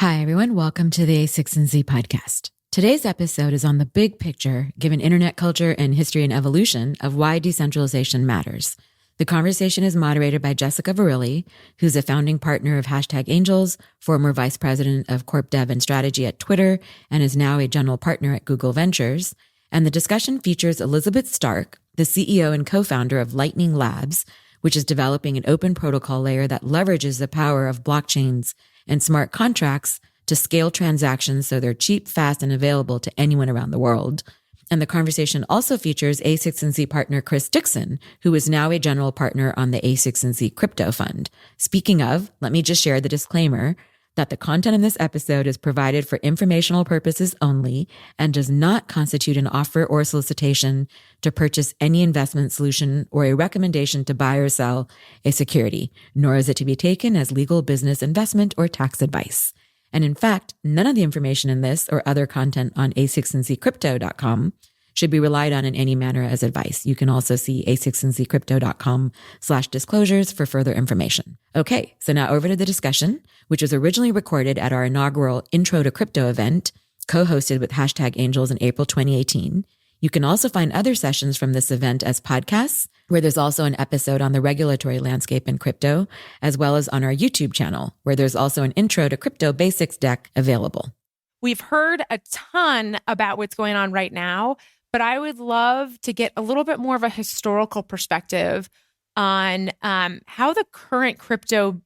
Hi, everyone. Welcome to the a16z podcast. Today's episode is on the big picture, given internet culture and history and evolution, of why decentralization matters. The conversation is moderated by Jessica Verrilli, who's a founding partner of #Angels, former vice president of Corp Dev and Strategy at Twitter, and is now a general partner at Google Ventures. And the discussion features Elizabeth Stark, the CEO and co-founder of Lightning Labs, which is developing an open protocol layer that leverages the power of blockchains and smart contracts to scale transactions so they're cheap, fast, and available to anyone around the world. And the conversation also features a16z partner Chris Dixon, who is now a general partner on the a16z crypto fund. Speaking of, let me just share the disclaimer that the content in this episode is provided for informational purposes only and does not constitute an offer or solicitation to purchase any investment solution or a recommendation to buy or sell a security, nor is it to be taken as legal, business, investment, or tax advice. And in fact, none of the information in this or other content on a16zcrypto.com should be relied on in any manner as advice. You can also see a16zcrypto.com/disclosures for further information. Okay, so now over to the discussion, which was originally recorded at our inaugural Intro to Crypto event, co-hosted with #Angels in April 2018. You can also find other sessions from this event as podcasts, where there's also an episode on the regulatory landscape in crypto, as well as on our YouTube channel, where there's also an Intro to Crypto Basics deck available. We've heard a ton about what's going on right now, but I would love to get a little bit more of a historical perspective on how the current crypto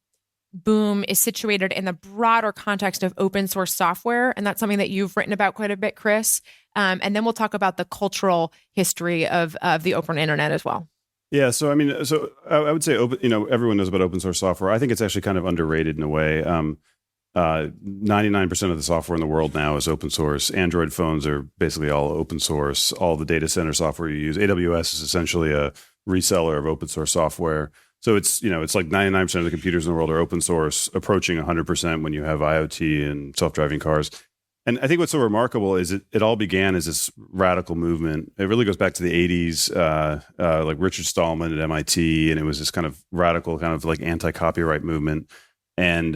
boom is situated in the broader context of open source software. And that's something that you've written about quite a bit, Chris. And then we'll talk about the cultural history of the open internet as well. Yeah, so I would say everyone knows about open source software. I think it's actually kind of underrated in a way. 99% of the software in the world now is open source. Android phones are basically all open source. All the data center software you use. AWS is essentially a reseller of open source software. So it's like 99% of the computers in the world are open source, approaching 100% when you have IoT and self-driving cars. And I think what's so remarkable is it all began as this radical movement. It really goes back to the 80s, like Richard Stallman at MIT, and it was this kind of radical, kind of like anti-copyright movement. And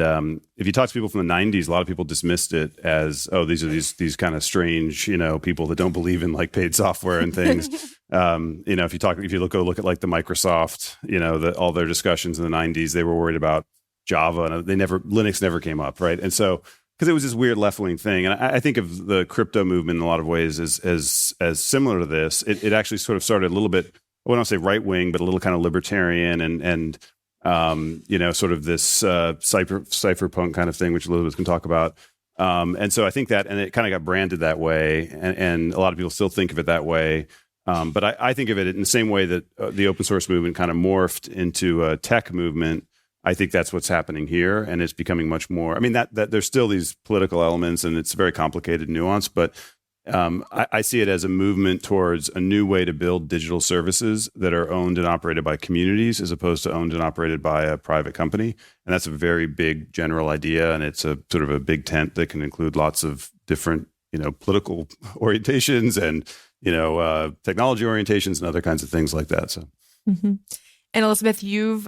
if you talk to people from the 90s, a lot of people dismissed it as, oh, these are these kind of strange, people that don't believe in like paid software and things. If you go look at like the Microsoft, all their discussions in the 90s, they were worried about Java, and Linux never came up, right? And so because it was this weird left-wing thing, and I think of the crypto movement in a lot of ways as similar to this. It actually sort of started a little bit, I wouldn't say right-wing, but a little kind of libertarian and sort of this cyberpunk kind of thing, which Elizabeth can talk about. And so I think that, and it kind of got branded that way, and a lot of people still think of it that way. But I think of it in the same way that the open source movement kind of morphed into a tech movement. I think that's what's happening here, and it's becoming much more. I mean, that there's still these political elements, and it's very complicated, nuanced, but I see it as a movement towards a new way to build digital services that are owned and operated by communities as opposed to owned and operated by a private company. And that's a very big general idea. And it's a sort of a big tent that can include lots of different, political orientations and, technology orientations and other kinds of things like that. So. Mm-hmm. And Elizabeth, you've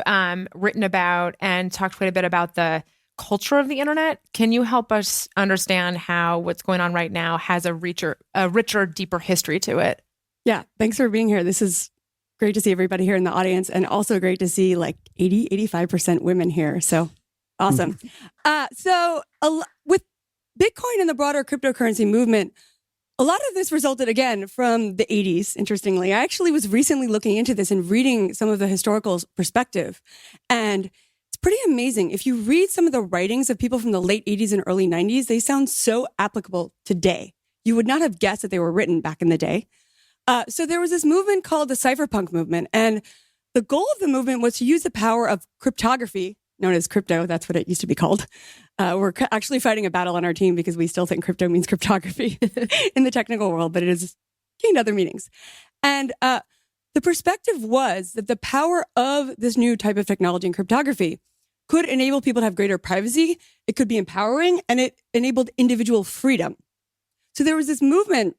written about and talked quite a bit about the culture of the internet. Can you help us understand how what's going on right now has a richer, deeper history to it? Yeah, thanks for being here. This is great to see everybody here in the audience, and also great to see like 85% women here. So awesome. With Bitcoin and the broader cryptocurrency movement, a lot of this resulted, again, from the 80s, interestingly. I actually was recently looking into this and reading some of the historical perspective. And it's pretty amazing. If you read some of the writings of people from the late 80s and early 90s, they sound so applicable today. You would not have guessed that they were written back in the day. So there was this movement called the Cyberpunk Movement. And the goal of the movement was to use the power of cryptography, known as crypto, that's what it used to be called. We're actually fighting a battle on our team because we still think crypto means cryptography in the technical world, but it has gained other meanings. And the perspective was that the power of this new type of technology in cryptography could enable people to have greater privacy, it could be empowering, and it enabled individual freedom. So there was this movement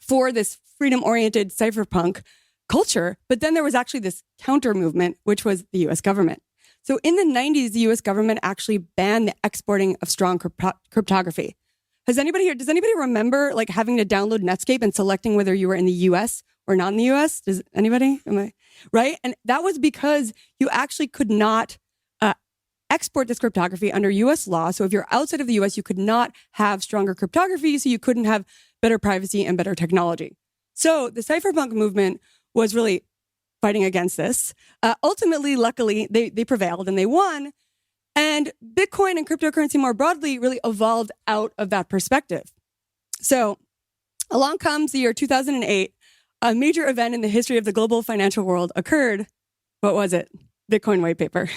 for this freedom-oriented cypherpunk culture, but then there was actually this counter movement, which was the US government. So in the 90s, the US government actually banned the exporting of strong cryptography. Does anybody remember like having to download Netscape and selecting whether you were in the US or not in the US? Does anybody? Right? And that was because you actually could not export this cryptography under US law. So if you're outside of the US, you could not have stronger cryptography, so you couldn't have better privacy and better technology. So the cypherpunk movement was really fighting against this. Ultimately, luckily, they prevailed and they won. And Bitcoin and cryptocurrency more broadly really evolved out of that perspective. So along comes the year 2008. A major event in the history of the global financial world occurred. What was it? Bitcoin white paper.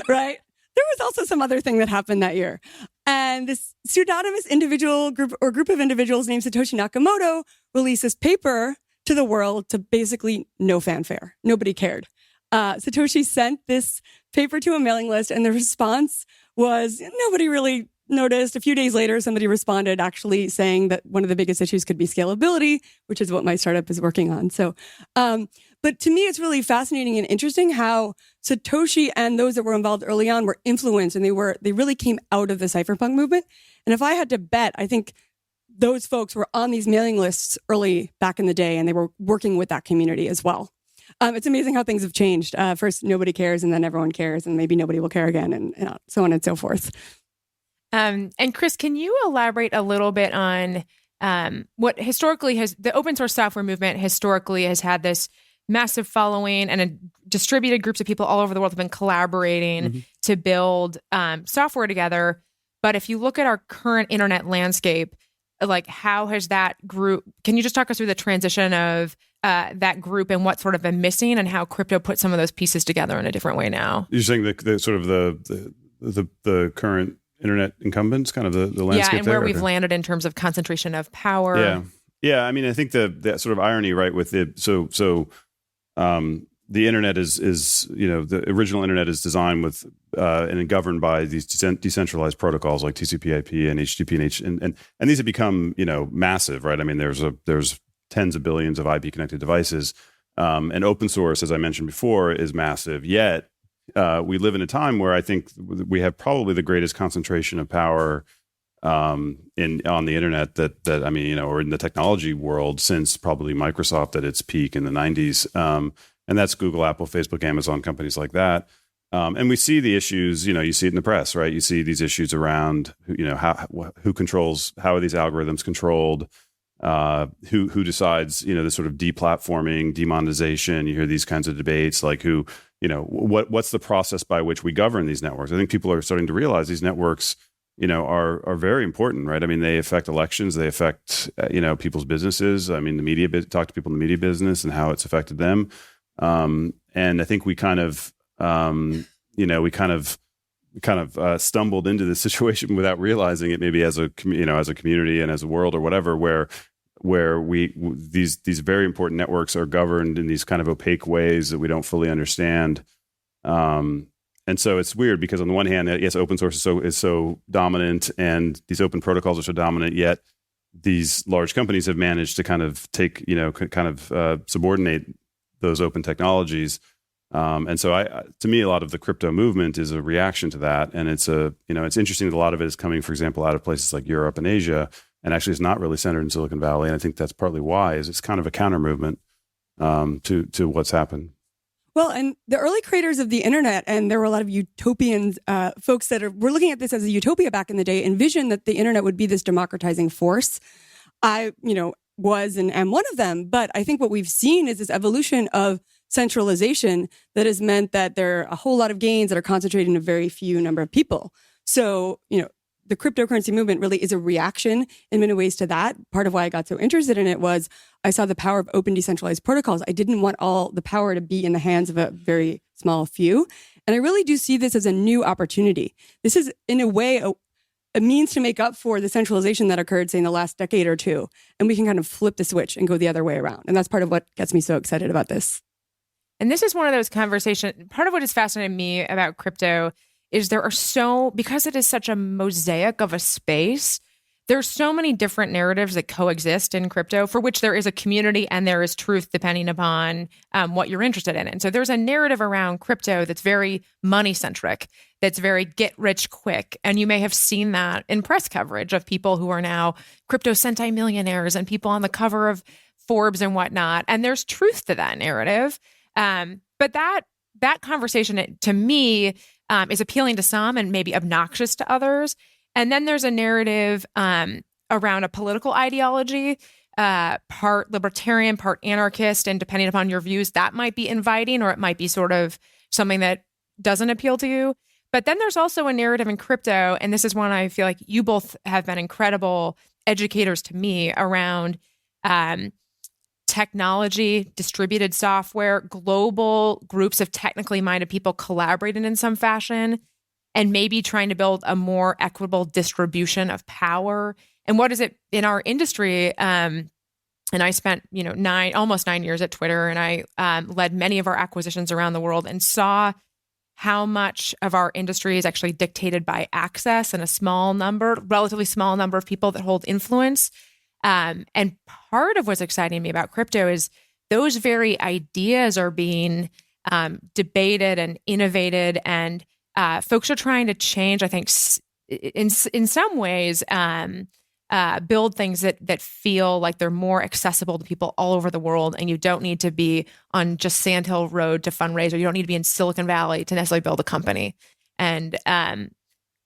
Right? There was also some other thing that happened that year. And this pseudonymous individual group of individuals named Satoshi Nakamoto released this paper to the world to basically no fanfare. Nobody cared. Satoshi sent this paper to a mailing list, and the response was nobody really noticed. A few days later, somebody responded actually saying that one of the biggest issues could be scalability, which is what my startup is working on. So, but to me, it's really fascinating and interesting how Satoshi and those that were involved early on were influenced, and they really came out of the cypherpunk movement. And if I had to bet, I think those folks were on these mailing lists early back in the day, and they were working with that community as well. It's amazing how things have changed. First, nobody cares, and then everyone cares, and maybe nobody will care again, and so on and so forth. And Chris, can you elaborate a little bit on what historically the open source software movement historically has had this massive following, and distributed groups of people all over the world have been collaborating to build software together. But if you look at our current internet landscape, like how has that group, can you just talk us through the transition of that group and what's sort of been missing and how crypto put some of those pieces together in a different way now? You're saying the sort of the current internet incumbents, kind of the landscape, and where we've landed in terms of concentration of power. Yeah. I mean, I think the sort of irony, right, with it. So the internet is the original internet is designed with and governed by these decentralized protocols like TCP/IP and HTTP and these have become massive, right? I mean, there's tens of billions of IP connected devices, and open source, as I mentioned before, is massive. Yet we live in a time where I think we have probably the greatest concentration of power on the internet that I mean, or in the technology world since probably Microsoft at its peak in the 90s. And that's Google, Apple, Facebook, Amazon, companies like that. And we see the issues, you see it in the press, right? You see these issues around, who controls, how are these algorithms controlled? Who decides, the sort of deplatforming, demonetization. You hear these kinds of debates, like what's the process by which we govern these networks? I think people are starting to realize these networks, are very important, right? I mean, they affect elections, they affect, people's businesses. I mean, the media, talk to people in the media business and how it's affected them. And I think we kind of stumbled into this situation without realizing it, maybe as a community and as a world or whatever, where these very important networks are governed in these kind of opaque ways that we don't fully understand. And so it's weird because on the one hand, yes, open source is so dominant and these open protocols are so dominant, yet these large companies have managed to kind of take, subordinate those open technologies. And so to me, a lot of the crypto movement is a reaction to that. And it's it's interesting that a lot of it is coming, for example, out of places like Europe and Asia, and actually it's not really centered in Silicon Valley. And I think that's partly why is it's kind of a counter movement to what's happened. Well, and the early creators of the internet, and there were a lot of utopian folks that were looking at this as a utopia back in the day, envisioned that the internet would be this democratizing force. I, was and am one of them. But I think what we've seen is this evolution of centralization that has meant that there are a whole lot of gains that are concentrated in a very few number of people. So, the cryptocurrency movement really is a reaction in many ways to that. Part of why I got so interested in it was I saw the power of open decentralized protocols. I didn't want all the power to be in the hands of a very small few. And I really do see this as a new opportunity. This is, in a way, a means to make up for the centralization that occurred, say, in the last decade or two. And we can kind of flip the switch and go the other way around. And that's part of what gets me so excited about this. And this is one of those conversations. Part of what has fascinated me about crypto is because it is such a mosaic of a space, there's so many different narratives that coexist in crypto, for which there is a community and there is truth depending upon what you're interested in. And so there's a narrative around crypto that's very money-centric, that's very get-rich-quick. And you may have seen that in press coverage of people who are now crypto centimillionaires and people on the cover of Forbes and whatnot. And there's truth to that narrative. But that conversation, to me, is appealing to some and maybe obnoxious to others. And then there's a narrative around a political ideology, part libertarian, part anarchist, and depending upon your views, that might be inviting, or it might be sort of something that doesn't appeal to you. But then there's also a narrative in crypto, and this is one I feel like you both have been incredible educators to me around technology, distributed software, global groups of technically minded people collaborating in some fashion, and maybe trying to build a more equitable distribution of power. And what is it in our industry? And I spent, almost 9 years at Twitter, and I led many of our acquisitions around the world and saw how much of our industry is actually dictated by access and a relatively small number of people that hold influence. And part of what's exciting me about crypto is those very ideas are being debated and innovated, and folks are trying to change, I think, in some ways, build things that feel like they're more accessible to people all over the world. And you don't need to be on just Sand Hill Road to fundraise, or you don't need to be in Silicon Valley to necessarily build a company. And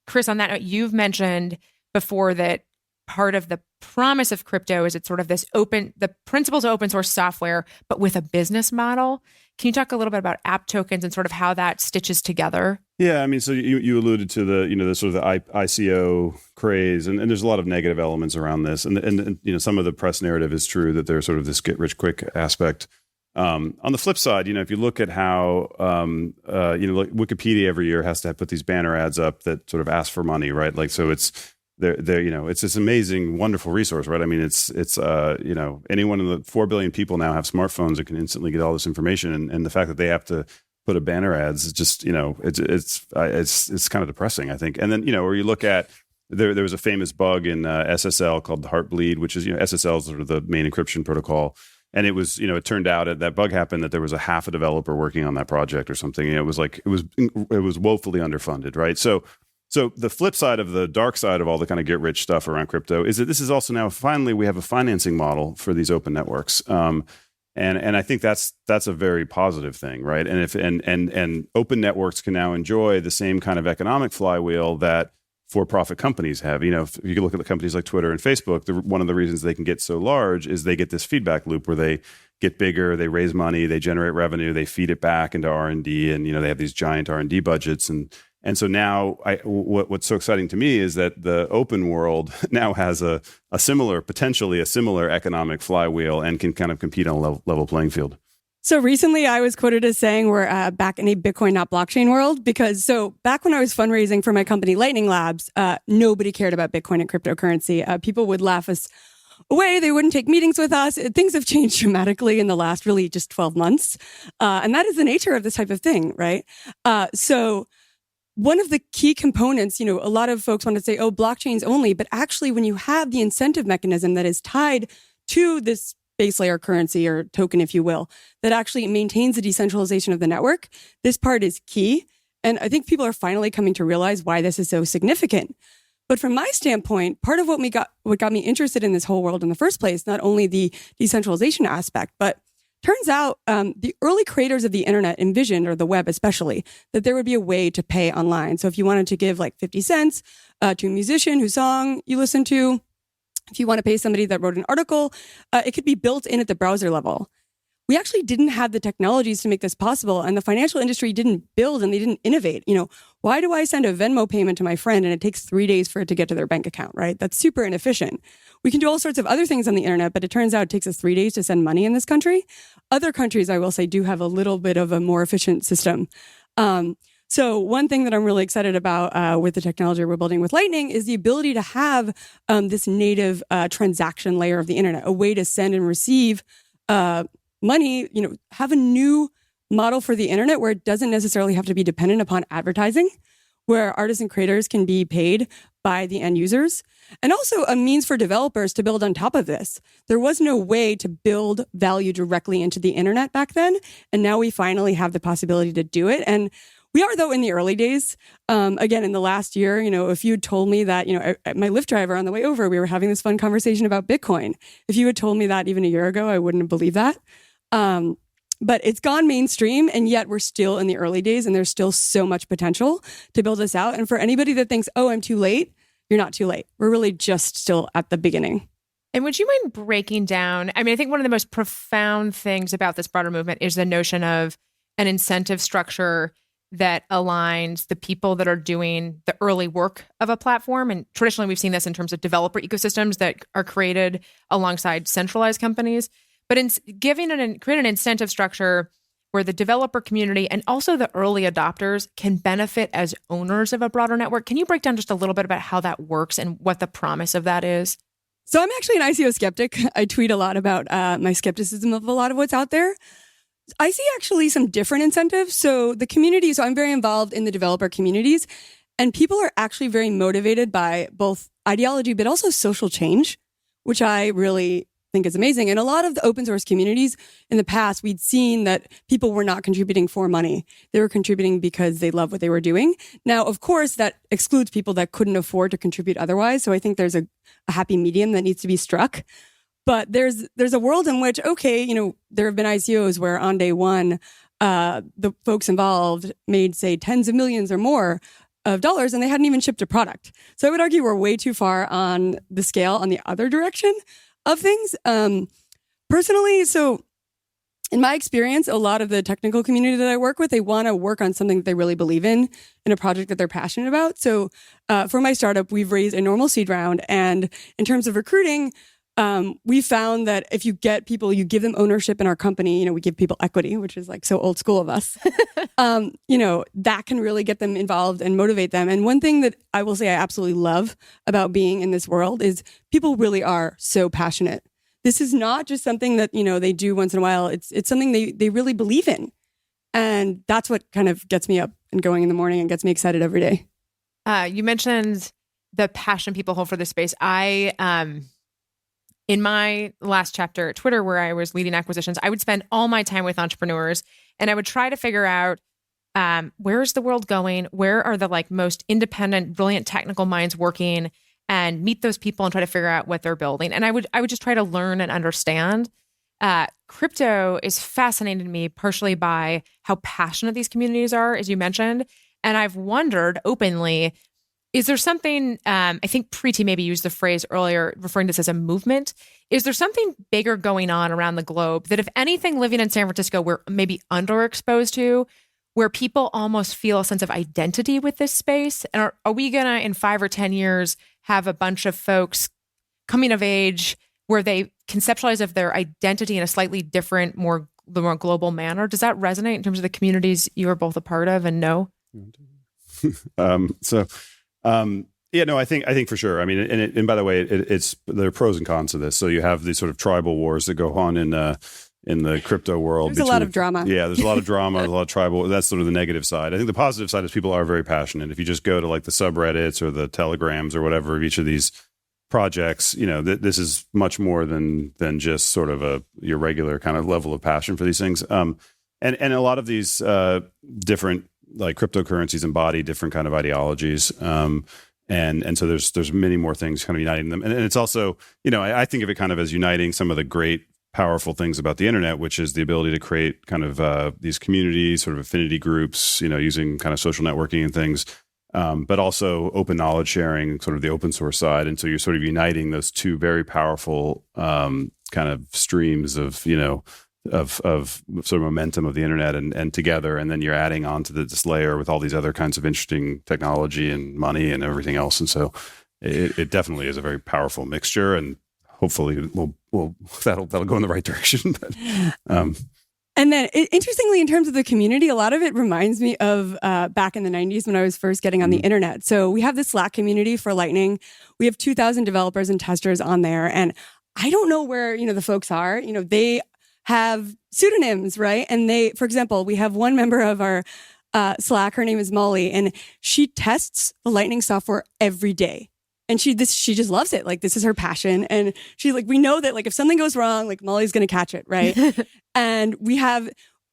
Chris, on that note, you've mentioned before that part of the promise of crypto is it's sort of the principles of open source software, but with a business model. Can you talk a little bit about app tokens and sort of how that stitches together? Yeah, I mean, so you alluded to the sort of the ICO craze, and there's a lot of negative elements around this, and some of the press narrative is true that there's sort of this get rich quick aspect. On the flip side, if you look at how like Wikipedia every year has to put these banner ads up that sort of ask for money, right? Like, so it's it's this amazing, wonderful resource, right? I mean, it's anyone in the 4 billion people now have smartphones that can instantly get all this information, and the fact that they have to put a banner ads is just it's kind of depressing, I think. And then or you look at there was a famous bug in SSL called the Heartbleed, which is SSL is sort of the main encryption protocol. And it was, it turned out that bug happened that there was a half a developer working on that project or something. It was woefully underfunded, right? So the flip side of the dark side of all the kind of get rich stuff around crypto is that this is also now finally we have a financing model for these open networks, and I think that's a very positive thing, right? And open networks can now enjoy the same kind of economic flywheel that for-profit companies have. If you look at the companies like Twitter and Facebook, one of the reasons they can get so large is they get this feedback loop where they get bigger, they raise money, they generate revenue, they feed it back into R&D, and they have these giant R&D budgets. And so now what's so exciting to me is that the open world now has potentially a similar economic flywheel and can kind of compete on a level playing field. So recently I was quoted as saying we're back in a Bitcoin, not blockchain world, because back when I was fundraising for my company, Lightning Labs, nobody cared about Bitcoin and cryptocurrency. People would laugh us away. They wouldn't take meetings with us. Things have changed dramatically in the last really just 12 months. And that is the nature of this type of thing, right? So one of the key components, a lot of folks want to say, blockchains only, but actually when you have the incentive mechanism that is tied to this base layer currency or token, if you will, that actually maintains the decentralization of the network, this part is key. And I think people are finally coming to realize why this is so significant. But from my standpoint, part of what got me interested in this whole world in the first place, not only the decentralization aspect, but turns out the early creators of the internet envisioned, or the web especially, that there would be a way to pay online. So if you wanted to give like 50 cents to a musician whose song you listen to, if you want to pay somebody that wrote an article, it could be built in at the browser level. We actually didn't have the technologies to make this possible, and the financial industry didn't build and they didn't innovate. Why do I send a Venmo payment to my friend and it takes 3 days for it to get to their bank account, right? That's super inefficient. We can do all sorts of other things on the internet, but it turns out it takes us 3 days to send money in this country. Other countries, I will say, do have a little bit of a more efficient system. So one thing that I'm really excited about with the technology we're building with Lightning is the ability to have this native transaction layer of the internet, a way to send and receive money, have a new model for the internet where it doesn't necessarily have to be dependent upon advertising, where artists and creators can be paid by the end users, and also a means for developers to build on top of this. There was no way to build value directly into the internet back then, and now we finally have the possibility to do it. And we are, though, in the early days. Again, in the last year, if you had told me that, my Lyft driver on the way over, we were having this fun conversation about Bitcoin. If you had told me that even a year ago, I wouldn't have believed that. But it's gone mainstream, and yet we're still in the early days, and there's still so much potential to build this out. And for anybody that thinks, oh, I'm too late, you're not too late. We're really just still at the beginning. And would you mind breaking down? I think one of the most profound things about this broader movement is the notion of an incentive structure that aligns the people that are doing the early work of a platform. And traditionally, we've seen this in terms of developer ecosystems that are created alongside centralized companies. But in create an incentive structure where the developer community and also the early adopters can benefit as owners of a broader network. Can you break down just a little bit about how that works and what the promise of that is? So I'm actually an ICO skeptic. I tweet a lot about my skepticism of a lot of what's out there. I see actually some different incentives. So I'm very involved in the developer communities, and people are actually very motivated by both ideology, but also social change, which I really think is amazing. And a lot of the open source communities in the past, we'd seen that people were not contributing for money. They were contributing because they love what they were doing. Now, of course, that excludes people that couldn't afford to contribute otherwise. So I think there's a happy medium that needs to be struck. But there's a world in which, there have been ICOs where on day one, the folks involved made, say, tens of millions or more of dollars, and they hadn't even shipped a product. So I would argue we're way too far on the scale on the other direction of things. Personally, so in my experience, a lot of the technical community that I work with, they want to work on something that they really believe in a project that they're passionate about. So for my startup, we've raised a normal seed round. And in terms of recruiting, we found that if you get people, you give them ownership in our company, we give people equity, which is like so old school of us, that can really get them involved and motivate them. And one thing that I will say I absolutely love about being in this world is people really are so passionate. This is not just something that, they do once in a while. It's something they really believe in. And that's what kind of gets me up and going in the morning and gets me excited every day. You mentioned the passion people hold for this space. In my last chapter at Twitter, where I was leading acquisitions, I would spend all my time with entrepreneurs, and I would try to figure out where is the world going? Where are the most independent, brilliant technical minds working, and meet those people and try to figure out what they're building. And I would just try to learn and understand. Crypto is fascinating to me, partially by how passionate these communities are, as you mentioned. And I've wondered openly, is there something, I think Preeti maybe used the phrase earlier, referring to this as a movement. Is there something bigger going on around the globe that, if anything, living in San Francisco, we're maybe underexposed to, where people almost feel a sense of identity with this space? And are we going to, in 5 or 10 years, have a bunch of folks coming of age where they conceptualize of their identity in a slightly different, more global manner? Does that resonate in terms of the communities you are both a part of and know? I think for sure. And by the way, it's there are pros and cons to this. So you have these sort of tribal wars that go on in the crypto world. There's a lot of drama. Yeah, there's a lot of drama, a lot of tribal. That's sort of the negative side. I think the positive side is people are very passionate. If you just go to the subreddits or the telegrams or whatever of each of these projects, this is much more than just sort of your regular kind of level of passion for these things. And a lot of these different cryptocurrencies embody different kind of ideologies. And so there's many more things kind of uniting them. And it's also, I think of it kind of as uniting some of the great powerful things about the internet, which is the ability to create kind of these communities, sort of affinity groups, using kind of social networking and things, but also open knowledge sharing, sort of the open source side. And so you're sort of uniting those two very powerful kind of streams of, of sort of momentum of the internet and together, and then you're adding on to this layer with all these other kinds of interesting technology and money and everything else. And so it definitely is a very powerful mixture, and hopefully that'll go in the right direction. But, and then interestingly, in terms of the community, a lot of it reminds me of back in the 90s when I was first getting on the internet. So we have the Slack community for Lightning. We have 2,000 developers and testers on there. And I don't know where, the folks are. They have pseudonyms, right? And for example, we have one member of our Slack, her name is Molly, and she tests the Lightning software every day. And she just loves it. Like, this is her passion. And she's like, we know that like if something goes wrong, like Molly's going to catch it. Right. And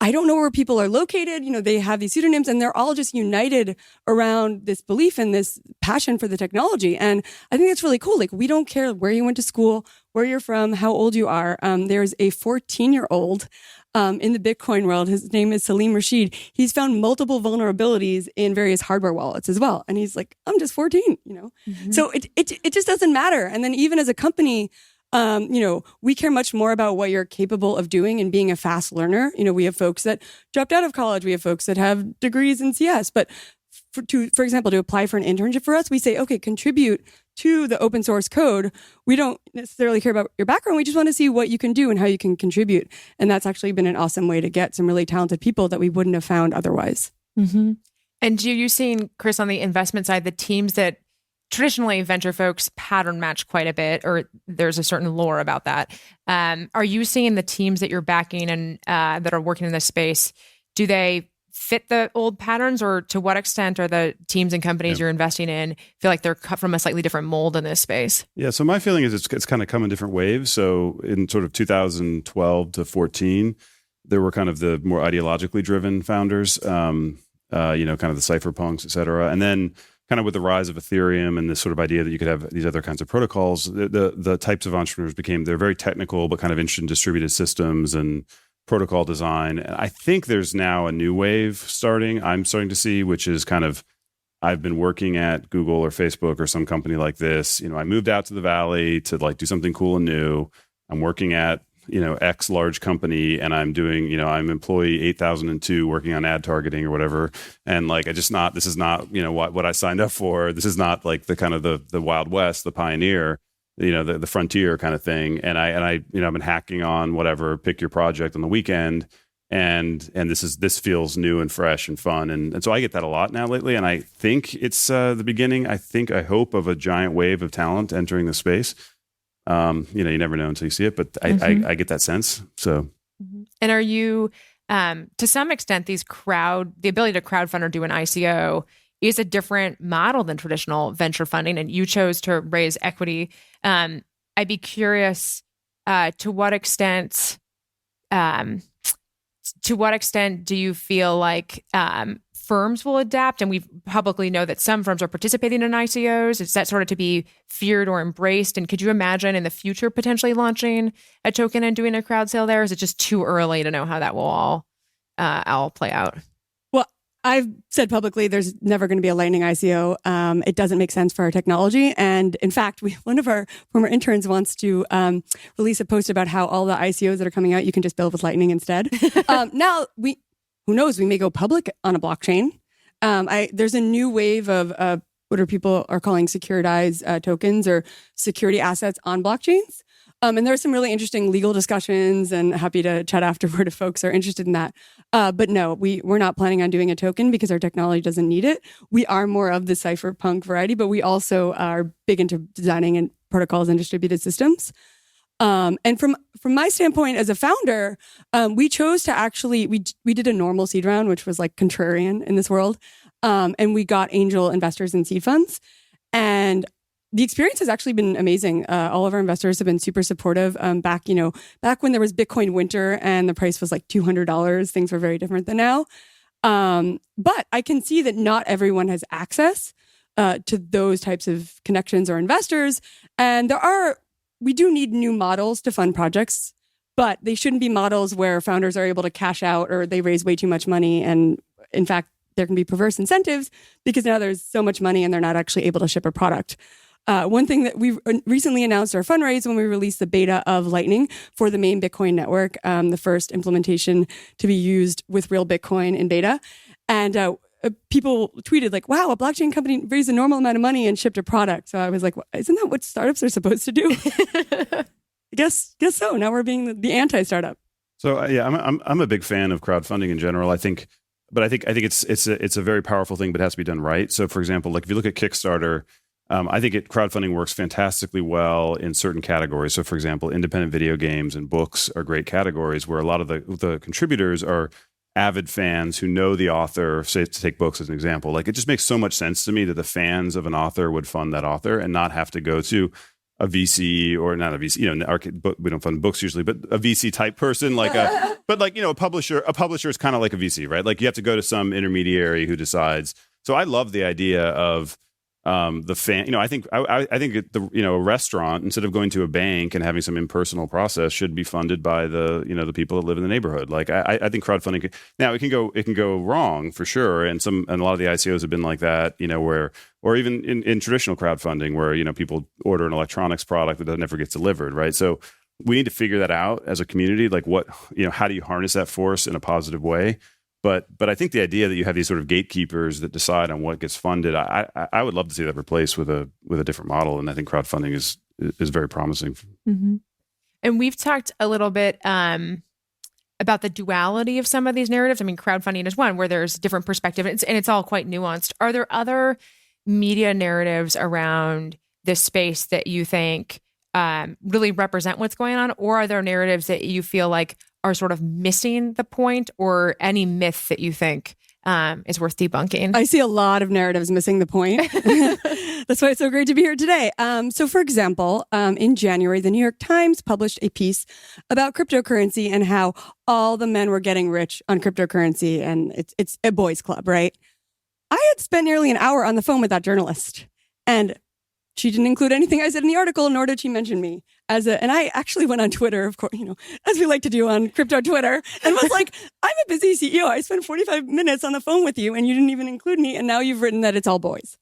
I don't know where people are located. They have these pseudonyms and they're all just united around this belief and this passion for the technology. And I think that's really cool. Like, we don't care where you went to school, where you're from, how old you are. There's a 14-year-old in the Bitcoin world. His name is Salim Rashid. He's found multiple vulnerabilities in various hardware wallets as well. And he's like, I'm just 14, So it just doesn't matter. And then even as a company, we care much more about what you're capable of doing and being a fast learner. We have folks that dropped out of college. We have folks that have degrees in CS. But for example, to apply for an internship for us, we say, okay, contribute to the open source code. We don't necessarily care about your background. We just want to see what you can do and how you can contribute. And that's actually been an awesome way to get some really talented people that we wouldn't have found otherwise. Mm-hmm. And you've seen, Chris, on the investment side, the teams that traditionally venture folks pattern match quite a bit, or there's a certain lore about that. Are you seeing the teams that you're backing and that are working in this space, do they fit the old patterns, or to what extent are the teams and companies you're investing in feel like they're cut from a slightly different mold in this space? Yeah, so my feeling is it's kind of come in different waves. So in sort of 2012 to 14, there were kind of the more ideologically driven founders, kind of the cypherpunks, et cetera. And then kind of with the rise of Ethereum and this sort of idea that you could have these other kinds of protocols, the types of entrepreneurs they're very technical, but kind of interested in distributed systems and protocol design. And I think there's now a new wave I'm starting to see, which is kind of, I've been working at Google or Facebook or some company like this. I moved out to the Valley to like do something cool and new. I'm working at, X large company, and I'm doing, I'm employee 8002 working on ad targeting or whatever. And like, this is not, what I signed up for. This is not like the kind of the Wild West, the pioneer, the frontier kind of thing. And I've been hacking on whatever, pick your project on the weekend. And this feels new and fresh and fun. And so I get that a lot now lately. And I think it's the beginning, I hope, of a giant wave of talent entering the space. You never know until you see it, but I get that sense. So, and are you, to some extent, the ability to crowdfund or do an ICO is a different model than traditional venture funding, and you chose to raise equity. I'd be curious to what extent do you feel like firms will adapt? And we publicly know that some firms are participating in ICOs. Is that sort of to be feared or embraced? And could you imagine in the future potentially launching a token and doing a crowd sale there? Or is it just too early to know how that will all play out? Well, I've said publicly there's never going to be a Lightning ICO. It doesn't make sense for our technology. And in fact, one of our former interns wants to release a post about how all the ICOs that are coming out, you can just build with Lightning instead. Now, who knows? We may go public on a blockchain. There's a new wave of what people are calling securitized tokens or security assets on blockchains. And there are some really interesting legal discussions, and happy to chat afterward if folks are interested in that. But no, we're not planning on doing a token because our technology doesn't need it. We are more of the cypherpunk variety, but we also are big into designing and protocols and distributed systems. And from my standpoint as a founder, we chose to actually, we did a normal seed round, which was like contrarian in this world. And we got angel investors and seed funds. And the experience has actually been amazing. All of our investors have been super supportive. Back when there was Bitcoin winter and the price was like $200, things were very different than now. But I can see that not everyone has access to those types of connections or investors. And we do need new models to fund projects, but they shouldn't be models where founders are able to cash out or they raise way too much money. And in fact, there can be perverse incentives because now there's so much money and they're not actually able to ship a product. One thing that we recently announced our fundraise when we released the beta of Lightning for the main Bitcoin network, the first implementation to be used with real Bitcoin in beta. And people tweeted like, wow, a blockchain company raised a normal amount of money and shipped a product. So I was like, well, isn't that what startups are supposed to do? I guess so. Now we're being the anti-startup. So I'm a big fan of crowdfunding in general. I think it's a very powerful thing, but it has to be done right. So for example, like if you look at Kickstarter, I think crowdfunding works fantastically well in certain categories. So for example, independent video games and books are great categories where a lot of the contributors are avid fans who know the author, say to take books as an example. Like, it just makes so much sense to me that the fans of an author would fund that author and not have to go to a VC, or not a VC, we don't fund books usually, but a VC type person, a publisher. A publisher is kind of like a VC, right? Like, you have to go to some intermediary who decides. So I love the idea of the fan. I think a restaurant, instead of going to a bank and having some impersonal process, should be funded by the people that live in the neighborhood. Like, I think crowdfunding now it can go wrong for sure, and a lot of the ICOs have been like that. Or even in traditional crowdfunding where people order an electronics product that never gets delivered, right? So we need to figure that out as a community. Like, how do you harness that force in a positive way? But I think the idea that you have these sort of gatekeepers that decide on what gets funded, I would love to see that replaced with a different model. And I think crowdfunding is very promising. Mm-hmm. And we've talked a little bit about the duality of some of these narratives. I mean, crowdfunding is one where there's different perspective, and it's all quite nuanced. Are there other media narratives around this space that you think really represent what's going on? Or are there narratives that you feel like are sort of missing the point, or any myth that you think is worth debunking? I see a lot of narratives missing the point. That's why it's so great to be here today. So for example, in January, the New York Times published a piece about cryptocurrency and how all the men were getting rich on cryptocurrency, and it's a boys' club, right? I had spent nearly an hour on the phone with that journalist, and she didn't include anything I said in the article, nor did she mention me and I actually went on Twitter, of course, as we like to do on crypto Twitter, and was like, I'm a busy CEO. I spent 45 minutes on the phone with you and you didn't even include me. And now you've written that it's all boys.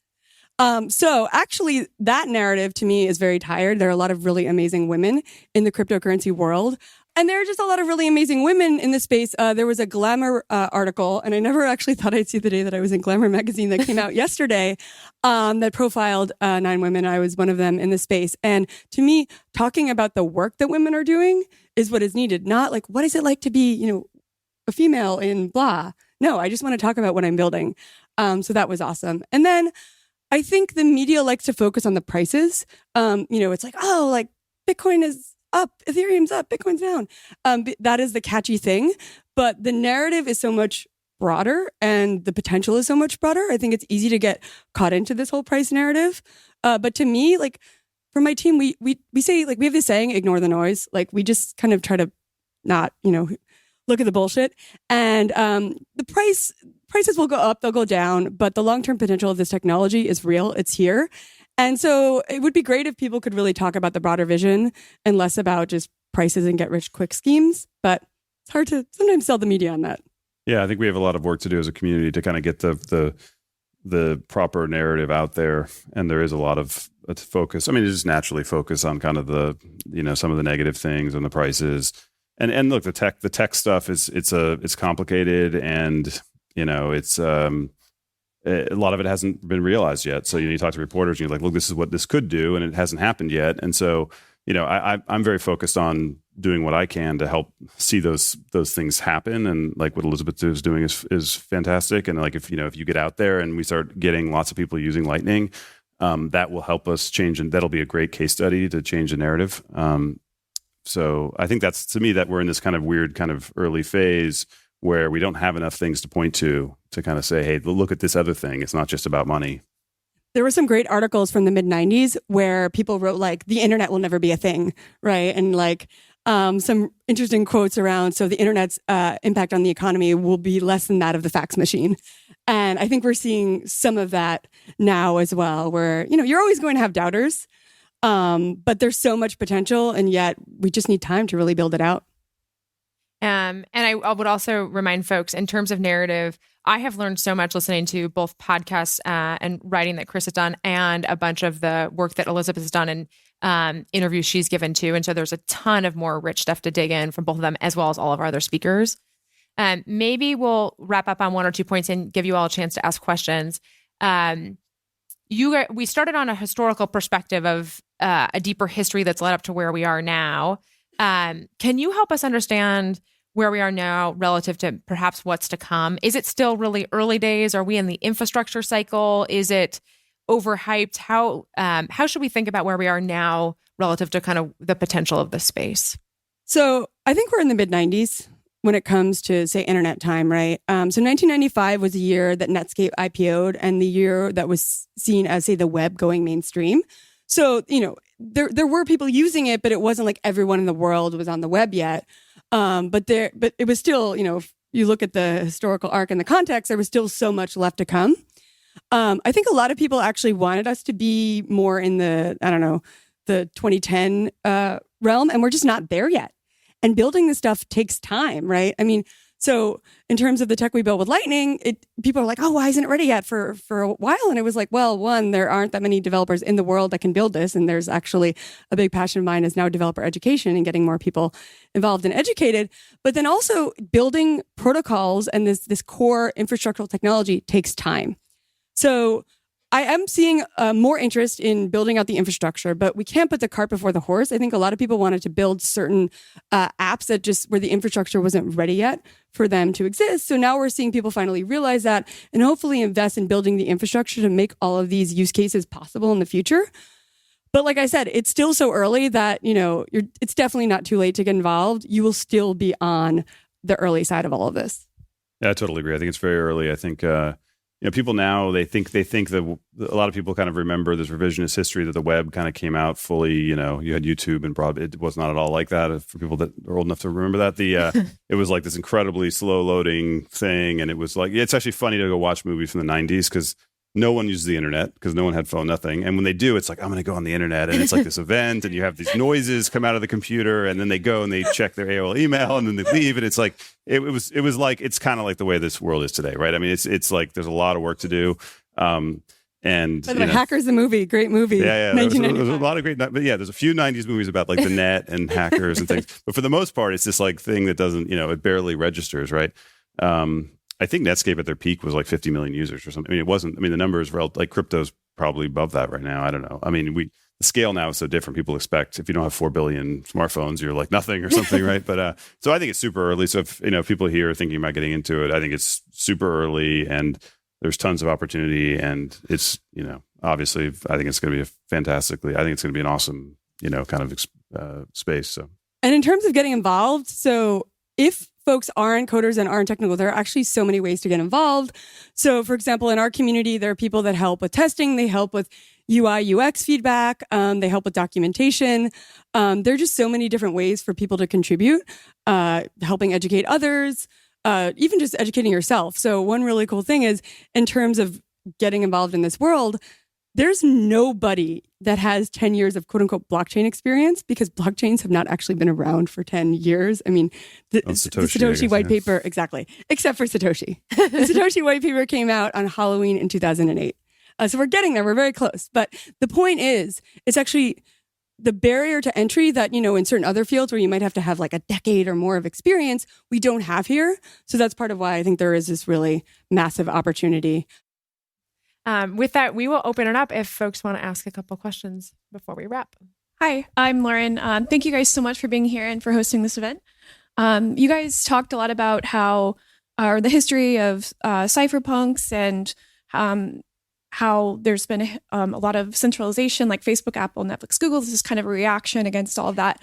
So actually that narrative to me is very tired. There are a lot of really amazing women in the cryptocurrency world. And there are just a lot of really amazing women in this space. There was a Glamour article, and I never actually thought I'd see the day that I was in Glamour magazine, that came out yesterday, that profiled 9 women. I was one of them in the space. And to me, talking about the work that women are doing is what is needed, not like, what is it like to be, a female in blah. No, I just want to talk about what I'm building. So that was awesome. And then I think the media likes to focus on the prices. It's like, Bitcoin is up, Ethereum's up, Bitcoin's down. That is the catchy thing. But the narrative is so much broader and the potential is so much broader. I think it's easy to get caught into this whole price narrative. But to me, like, for my team, we say, like, we have this saying, ignore the noise. Like, we just kind of try to not, look at the bullshit. And the prices will go up, they'll go down, but the long-term potential of this technology is real. It's here. And so it would be great if people could really talk about the broader vision and less about just prices and get rich quick schemes. But it's hard to sometimes sell the media on that. Yeah, I think we have a lot of work to do as a community to kind of get the proper narrative out there. And there is a lot of focus. I mean, just naturally focus on kind of the, some of the negative things and the prices. And look, the tech stuff it's complicated, and it's a lot of it hasn't been realized yet. So you talk to reporters and you're like, look, this is what this could do, and it hasn't happened yet. And so I'm very focused on doing what I can to help see those things happen. And like what Elizabeth is doing is fantastic. And like if you get out there and we start getting lots of people using Lightning, that will help us change, and that'll be a great case study to change the narrative. So I think that's, to me, that we're in this kind of weird kind of early phase where we don't have enough things to point to kind of say, hey, look at this other thing. It's not just about money. There were some great articles from the mid-90s where people wrote like, the internet will never be a thing, right? And like some interesting quotes around, so the internet's impact on the economy will be less than that of the fax machine. And I think we're seeing some of that now as well, where, you're always going to have doubters, but there's so much potential, and yet we just need time to really build it out. And I would also remind folks, in terms of narrative, I have learned so much listening to both podcasts and writing that Chris has done, and a bunch of the work that Elizabeth has done and interviews she's given too. And so there's a ton of more rich stuff to dig in from both of them, as well as all of our other speakers. Maybe we'll wrap up on one or two points and give you all a chance to ask questions. We started on a historical perspective of a deeper history that's led up to where we are now. Can you help us understand where we are now relative to perhaps what's to come? Is it still really early days? Are we in the infrastructure cycle? Is it overhyped? How should we think about where we are now relative to kind of the potential of this space? So I think we're in the mid-90s. when it comes to, say, internet time, right? So 1995 was the year that Netscape IPO'd and the year that was seen as, say, the web going mainstream. So, there were people using it, but it wasn't like everyone in the world was on the web yet. But it was still, if you look at the historical arc and the context, there was still so much left to come. I think a lot of people actually wanted us to be more in the 2010 realm, and we're just not there yet. And building this stuff takes time, right? I mean, so in terms of the tech we built with Lightning, people are like, oh, why isn't it ready yet for a while? And it was like, well, one, there aren't that many developers in the world that can build this. And there's actually a big passion of mine is now developer education and getting more people involved and educated. But then also building protocols and this core infrastructural technology takes time. So I am seeing more interest in building out the infrastructure, but we can't put the cart before the horse. I think a lot of people wanted to build certain apps that just where the infrastructure wasn't ready yet for them to exist. So now we're seeing people finally realize that and hopefully invest in building the infrastructure to make all of these use cases possible in the future. But like I said, it's still so early that, it's definitely not too late to get involved. You will still be on the early side of all of this. Yeah, I totally agree. I think it's very early. I think, people now, they think that a lot of people kind of remember this revisionist history that the web kind of came out fully, you had YouTube and it was not at all like that. For people that are old enough to remember that, it was like this incredibly slow loading thing. And it was like, it's actually funny to go watch movies from the 90s because no one uses the internet because no one had phone, nothing. And when they do, it's like, I'm going to go on the internet and it's like this event and you have these noises come out of the computer and then they go and they check their AOL email and then they leave. And it's like, it was like, it's kind of like the way this world is today, right? I mean, it's like, there's a lot of work to do. And by the way, Hackers the movie, great movie. Yeah. There's a lot of great, but yeah, there's a few 90s movies about like the net and hackers and things. But for the most part, it's this like thing that doesn't, it barely registers, right? I think Netscape at their peak was like 50 million users or something. I mean, it wasn't. I mean, the numbers like crypto's probably above that right now. I don't know. I mean, the scale now is so different. People expect if you don't have 4 billion smartphones, you're like nothing or something, right? But so I think it's super early. So if people here are thinking about getting into it, I think it's super early and there's tons of opportunity. And it's obviously, I think it's going to be I think it's going to be an awesome kind of space. So. And in terms of getting involved, so if folks aren't coders and aren't technical, there are actually so many ways to get involved. So, for example, in our community, there are people that help with testing. They help with UI, UX feedback. They help with documentation. There are just so many different ways for people to contribute, helping educate others, even just educating yourself. So one really cool thing is in terms of getting involved in this world, there's nobody that has 10 years of quote unquote blockchain experience because blockchains have not actually been around for 10 years. I mean, the Satoshi white paper, exactly, except for Satoshi. The Satoshi white paper came out on Halloween in 2008. So we're getting there. We're very close. But the point is, it's actually the barrier to entry that, in certain other fields where you might have to have like a decade or more of experience, we don't have here. So that's part of why I think there is this really massive opportunity. With that, we will open it up if folks want to ask a couple questions before we wrap. Hi, I'm Lauren. Thank you guys so much for being here and for hosting this event. You guys talked a lot about the history of cypherpunks and how there's been a lot of centralization like Facebook, Apple, Netflix, Google. This is kind of a reaction against all of that.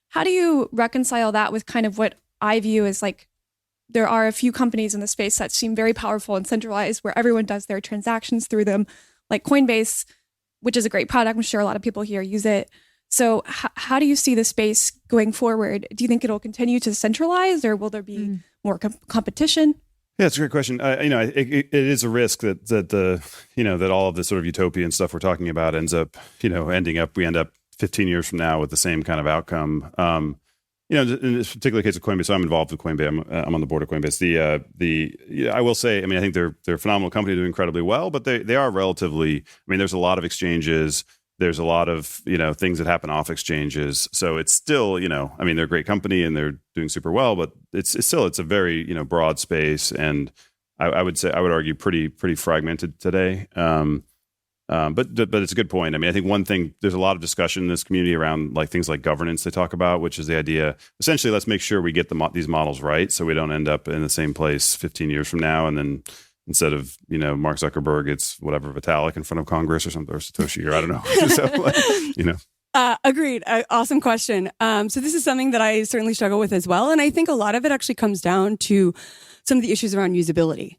How do you reconcile that with kind of what I view as like there are a few companies in the space that seem very powerful and centralized where everyone does their transactions through them, like Coinbase, which is a great product. I'm sure a lot of people here use it. So how do you see the space going forward? Do you think it'll continue to centralize or will there be more competition? Yeah, it's a great question. It is a risk that that all of this sort of utopian stuff we're talking about ends up, we end up 15 years from now with the same kind of outcome. In this particular case of Coinbase, so I'm involved with Coinbase. I'm on the board of Coinbase. I will say, I think they're a phenomenal company doing incredibly well, but they are relatively. there's a lot of exchanges. There's a lot of things that happen off exchanges. So it's still they're a great company and they're doing super well, but it's a very broad space, and I would argue pretty fragmented today. But it's a good point. I think one thing, there's a lot of discussion in this community around like things like governance they talk about, which is the idea, essentially, let's make sure we get these models right so we don't end up in the same place 15 years from now. And then instead of, Mark Zuckerberg, it's whatever Vitalik in front of Congress or something, or Satoshi, or I don't know. Agreed. Awesome question. So this is something that I certainly struggle with as well. And I think a lot of it actually comes down to some of the issues around usability.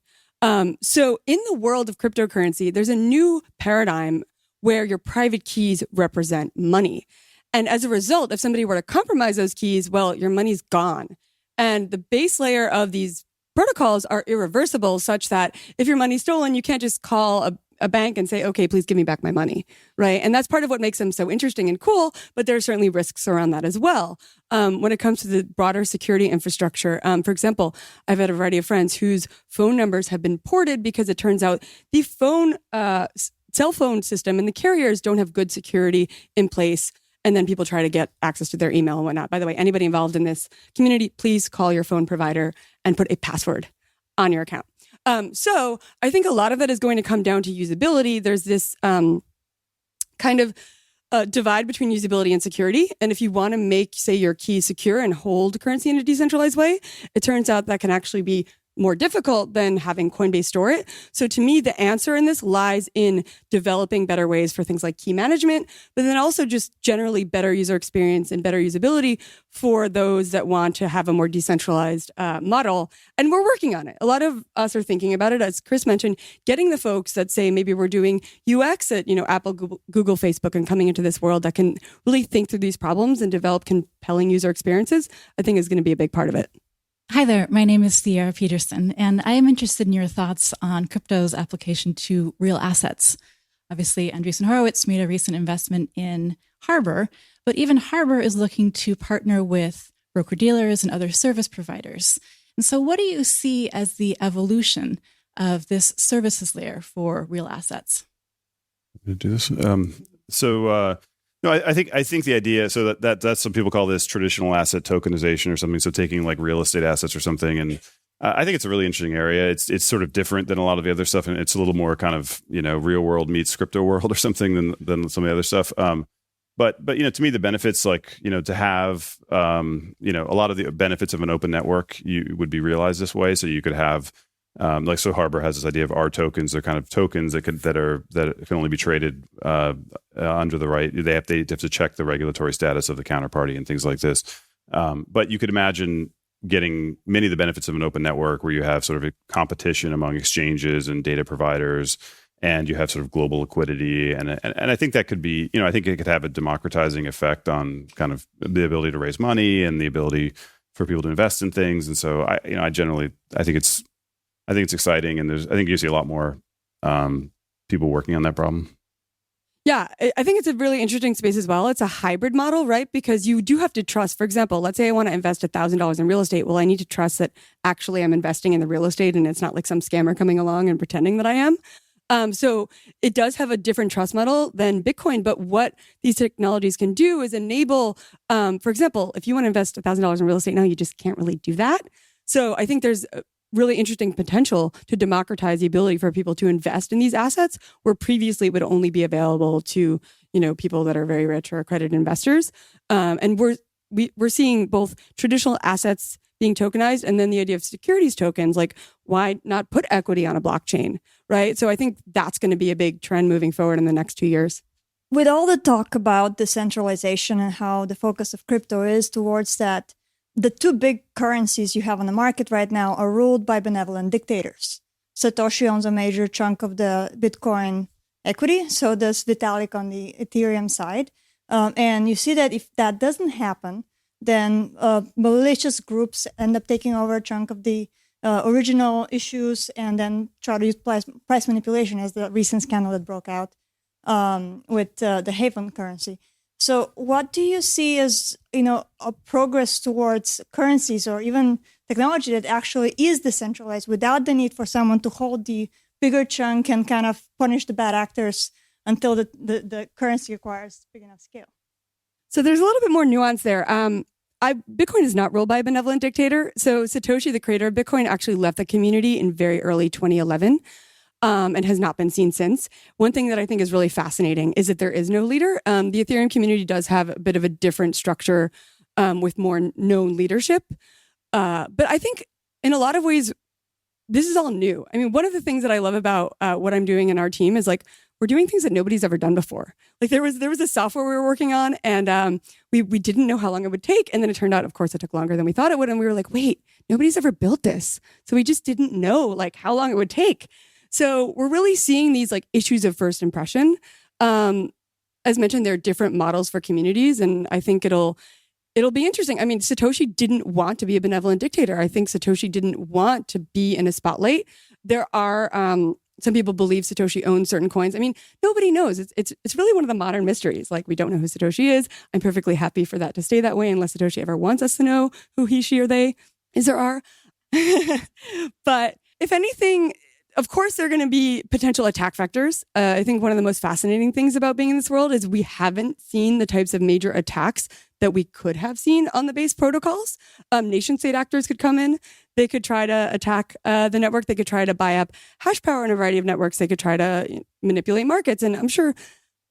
So in the world of cryptocurrency, there's a new paradigm where your private keys represent money. And as a result, if somebody were to compromise those keys, well, your money's gone. And the base layer of these protocols are irreversible, such that if your money's stolen, you can't just call a bank and say, okay, please give me back my money, right? And that's part of what makes them so interesting and cool, but there are certainly risks around that as well. When it comes to the broader security infrastructure, for example, I've had a variety of friends whose phone numbers have been ported because it turns out the cell phone system and the carriers don't have good security in place. And then people try to get access to their email and whatnot. By the way, anybody involved in this community, please call your phone provider and put a password on your account. So I think a lot of that is going to come down to usability. There's this kind of divide between usability and security. And if you want to make, say, your key secure and hold currency in a decentralized way, it turns out that can actually be more difficult than having Coinbase store it. So to me, the answer in this lies in developing better ways for things like key management, but then also just generally better user experience and better usability for those that want to have a more decentralized model. And we're working on it. A lot of us are thinking about it. As Chris mentioned, getting the folks that say maybe we're doing UX at Apple, Google, Facebook, and coming into this world that can really think through these problems and develop compelling user experiences, I think is going to be a big part of it. Hi there, my name is Sierra Peterson, and I am interested in your thoughts on crypto's application to real assets. Obviously, Andreessen Horowitz made a recent investment in Harbor, but even Harbor is looking to partner with broker-dealers and other service providers. And so what do you see as the evolution of this services layer for real assets? I'm going to do this. No, I think the idea, so that's some people call this traditional asset tokenization or something. So taking like real estate assets or something. And I think it's a really interesting area. It's sort of different than a lot of the other stuff. And it's a little more kind of, real world meets crypto world or something than some of the other stuff. But to me, the benefits to have, a lot of the benefits of an open network would be realized this way. So you could have, so Harbor has this idea of R tokens. They're kind of tokens that can only be traded under the right. They have to check the regulatory status of the counterparty and things like this. But you could imagine getting many of the benefits of an open network where you have sort of a competition among exchanges and data providers, and you have sort of global liquidity. And I think that could be, I think it could have a democratizing effect on kind of the ability to raise money and the ability for people to invest in things. And so I think it's exciting, and I think you see a lot more people working on that problem. Yeah, I think it's a really interesting space as well. It's a hybrid model, right? Because you do have to trust, for example, let's say I want to invest $1,000 in real estate. Well, I need to trust that actually I'm investing in the real estate and it's not like some scammer coming along and pretending that I am. So it does have a different trust model than Bitcoin. But what these technologies can do is enable, for example, if you want to invest $1,000 in real estate now, you just can't really do that. So I think there's really interesting potential to democratize the ability for people to invest in these assets where previously it would only be available to, people that are very rich or accredited investors. And we're seeing both traditional assets being tokenized and then the idea of securities tokens, like why not put equity on a blockchain, right? So I think that's going to be a big trend moving forward in the next 2 years. With all the talk about decentralization and how the focus of crypto is towards that, the two big currencies you have on the market right now are ruled by benevolent dictators. Satoshi owns a major chunk of the Bitcoin equity, so does Vitalik on the Ethereum side. And you see that if that doesn't happen, then malicious groups end up taking over a chunk of the original issues and then try to use price manipulation, as the recent scandal that broke out with the Haven currency. So what do you see as, a progress towards currencies or even technology that actually is decentralized without the need for someone to hold the bigger chunk and kind of punish the bad actors until the currency acquires big enough scale? So there's a little bit more nuance there. Bitcoin is not ruled by a benevolent dictator. So Satoshi, the creator of Bitcoin, actually left the community in very early 2011. And has not been seen since. One thing that I think is really fascinating is that there is no leader. The Ethereum community does have a bit of a different structure with more known leadership. But I think in a lot of ways, this is all new. I mean, one of the things that I love about what I'm doing in our team is like, we're doing things that nobody's ever done before. Like there was a software we were working on, and we didn't know how long it would take. And then it turned out, of course, it took longer than we thought it would. And we were like, wait, nobody's ever built this. So we just didn't know like how long it would take. So we're really seeing these like issues of first impression. As mentioned, there are different models for communities, and I think it'll be interesting. I mean, Satoshi didn't want to be a benevolent dictator. I think Satoshi didn't want to be in a spotlight. There are some people believe Satoshi owns certain coins. I mean, nobody knows. It's really one of the modern mysteries. Like, we don't know who Satoshi is. I'm perfectly happy for that to stay that way, unless Satoshi ever wants us to know who he, she, or they is or are. But if anything, of course, there are going to be potential attack vectors. I think one of the most fascinating things about being in this world is we haven't seen the types of major attacks that we could have seen on the base protocols. Nation state actors could come in. They could try to attack the network. They could try to buy up hash power in a variety of networks. They could try to manipulate markets. And I'm sure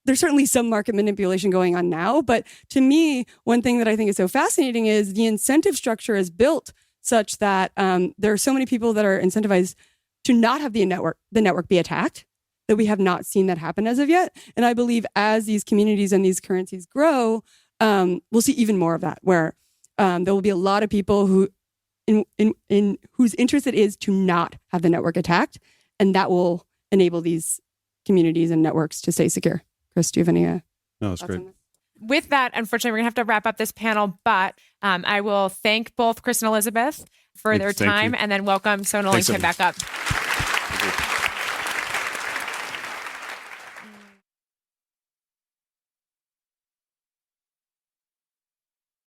there's certainly some market manipulation going on now. But to me, one thing that I think is so fascinating is the incentive structure is built such that there are so many people that are incentivized to not have the network be attacked, that we have not seen that happen as of yet. And I believe as these communities and these currencies grow, we'll see even more of that, where there will be a lot of people who in whose interest it is to not have the network attacked, and that will enable these communities and networks to stay secure. Chris, do you have any? No, that's great. With that, unfortunately, we're going to have to wrap up this panel, but I will thank both Chris and Elizabeth for their time, and then welcome Sonal and Kim back up.